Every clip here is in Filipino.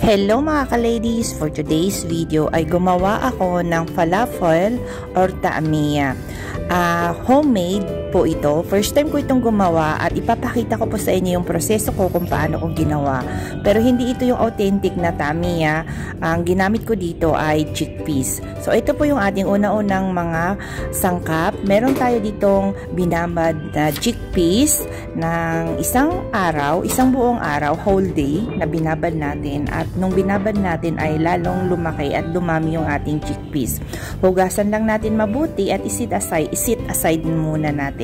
Hello mga ka-ladies! For today's video ay gumawa ako ng falafel or taamia. Homemade po ito. First time ko itong gumawa at ipapakita ko po sa inyo yung proseso ko kung paano ko ginawa. Pero hindi ito yung authentic na taamia. Ang ginamit ko dito ay chickpeas. So ito po yung ating una-unang mga sangkap. Meron tayo ditong binabad na chickpeas ng isang buong araw, whole day na binabad natin. At nung binabad natin ay lalong lumaki at dumami yung ating chickpeas. Hugasan lang natin mabuti at isit aside muna natin.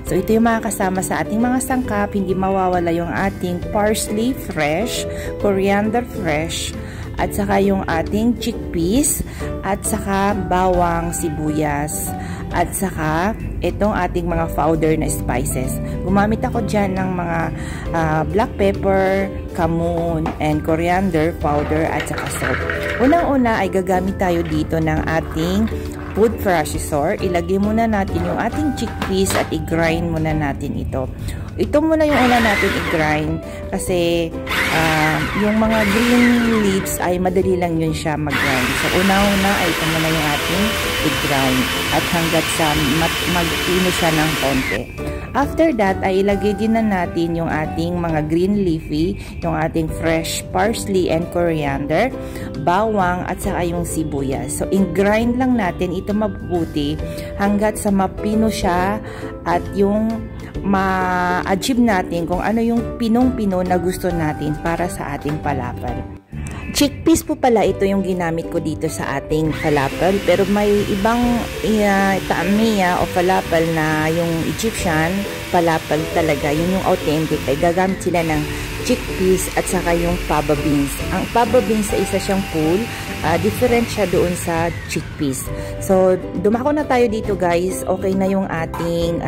So ito yung mga kasama sa ating mga sangkap. Hindi mawawala yung ating parsley fresh, coriander fresh, at saka yung ating chickpeas, at saka bawang, sibuyas, at saka itong ating mga powder na spices. Gumamit ako dyan ng mga black pepper, kamon, and coriander powder, at saka salt. Unang-una ay gagamit tayo dito ng ating food processor. Ilagay muna natin yung ating chickpeas at i-grind muna natin ito. Ito muna yung una natin i-grind kasi yung mga green leaves ay madali lang yun siya mag-grind. So una-una ay ito muna yung ating i-grind at hanggat sa mag-ino siya ng konti. After that ay ilagay din na natin yung ating mga green leafy, yung ating fresh parsley and coriander, bawang, at saka yung sibuyas. So in-grind lang natin ito mabuti hanggat sa mapino siya at yung ma-achieve natin kung ano yung pinong-pino na gusto natin para sa ating falafel. Chickpeas po pala ito yung ginamit ko dito sa ating falafel, pero may ibang taamia o falafel na yung Egyptian falafel talaga, yun yung authentic, ay gagamit sila ng chickpeas at saka yung fava beans. Ang fava beans ay isa siyang full, different siya doon sa chickpeas. So dumako na tayo dito guys. Okay na yung ating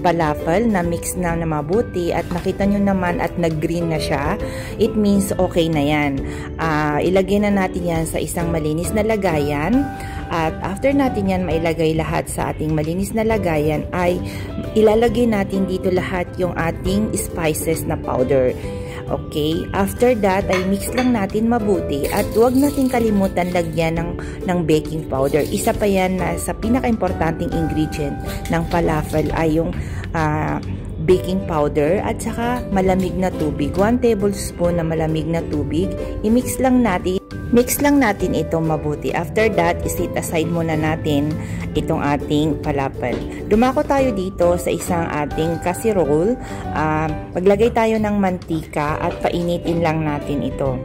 falafel na mix na mabuti at nakita nyo naman at nag-green na siya. It means okay na yan. Ilagay na natin yan sa isang malinis na lagayan. At after natin yan mailagay lahat sa ating malinis na lagayan ay ilalagay natin dito lahat yung ating spices na powder. Okay, after that ay mix lang natin mabuti at huwag natin kalimutan lagyan ng baking powder. Isa pa yan na sa pinaka-importanting ingredient ng falafel ay yung baking powder at saka malamig na tubig. 1 tablespoon na malamig na tubig. I-mix lang natin. Mix lang natin ito mabuti. After that, isit aside muna natin itong ating falafel. Dumako tayo dito sa isang ating casserole. Paglagay tayo ng mantika at painitin lang natin ito.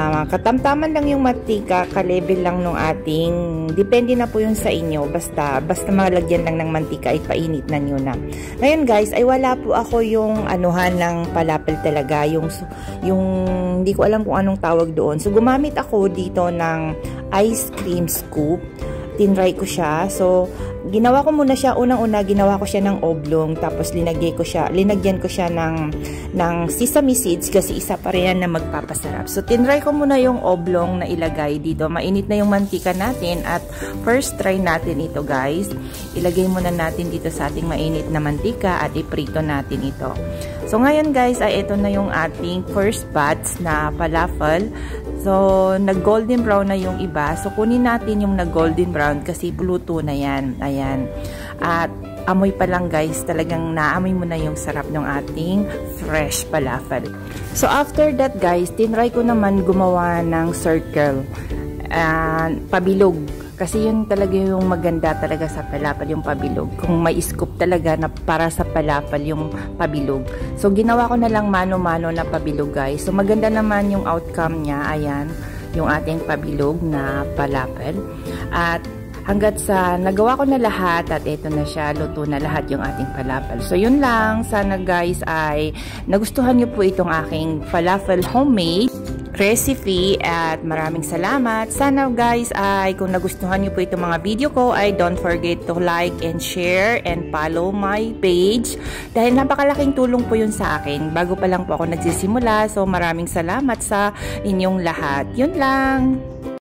Katamtaman lang yung mantika, ka-level lang nung ating, depende na po yun sa inyo, basta malagyan lang ng mantika ay painit na nyo na. Ngayon guys, ay wala po ako yung anuhan ng falafel talaga, yung hindi ko alam kung anong tawag doon. So gumamit ako dito ng ice cream scoop. Tinry ko siya. So ginawa ko muna siya, unang-una ginawa ko siya ng oblong, tapos linagyan ko siya ng sesame seeds kasi isa pa rin na magpapasarap. So tinry ko muna yung oblong na ilagay dito. Mainit na yung mantika natin at first try natin ito guys. Ilagay muna natin dito sa ating mainit na mantika at iprito natin ito. So ngayon guys ay ito na yung ating first batch na falafel. So, nag-golden brown na yung iba. So, kunin natin yung nag-golden brown kasi luto na yan. Ayan. At amoy pa lang guys, talagang naamoy mo na yung sarap ng ating fresh falafel. So, after that guys, tinry ko naman gumawa ng circle. Pabilog. Kasi yun talaga yung maganda talaga sa falafel, yung pabilog. Kung may scoop talaga na para sa falafel, yung pabilog. So, ginawa ko na lang mano-mano na pabilog guys. So, maganda naman yung outcome niya. Ayan, yung ating pabilog na falafel. At hanggat sa nagawa ko na lahat at ito na siya, luto na lahat yung ating falafel. So, yun lang. Sana guys ay nagustuhan nyo po itong aking falafel homemade recipe at maraming salamat. Sana guys ay kung nagustuhan niyo po itong mga video ko ay don't forget to like and share and follow my page dahil napakalaking tulong po yun sa akin. Bago pa lang po ako nagsisimula, so maraming salamat sa inyong lahat. Yun lang.